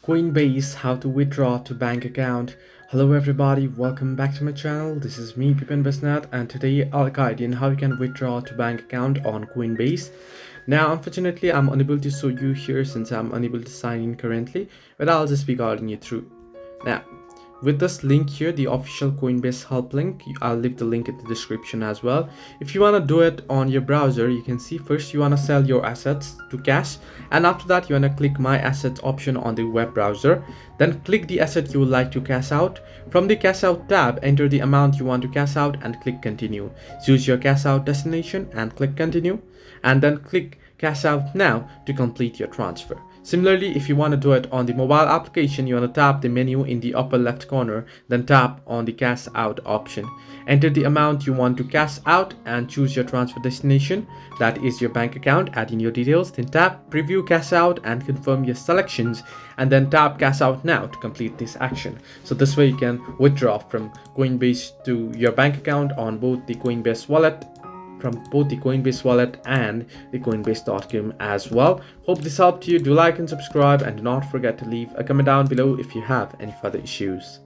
Coinbase, how to withdraw to bank account. Hello everybody, welcome back to my channel. This is me Pipan Basnath, and today I'll guide you on how you can withdraw to bank account on Coinbase. Now unfortunately I'm unable to show you here since I'm unable to sign in currently, but I'll just be guiding you through. Now with this link here, the official Coinbase help link, I'll leave the link in the description as well. If you want to do it on your browser, you can see first you want to sell your assets to cash, and after that you want to click my assets option on the web browser. Then click the asset you would like to cash out. From the cash out tab, enter the amount you want to cash out and click continue. Choose your cash out destination and click continue, and then click cash out now to complete your transfer. Similarly, if you want to do it on the mobile application, you want to tap the menu in the upper left corner, then tap on the cash out option. Enter the amount you want to cash out and choose your transfer destination, that is your bank account. Add in your details, then tap preview cash out and confirm your selections, and then tap cash out now to complete this action. So this way you can withdraw from Coinbase to your bank account on both the Coinbase wallet, from both the Coinbase wallet and the Coinbase.com as well. Hope this helped you. Do like and subscribe, and do not forget to leave a comment down below if you have any further issues.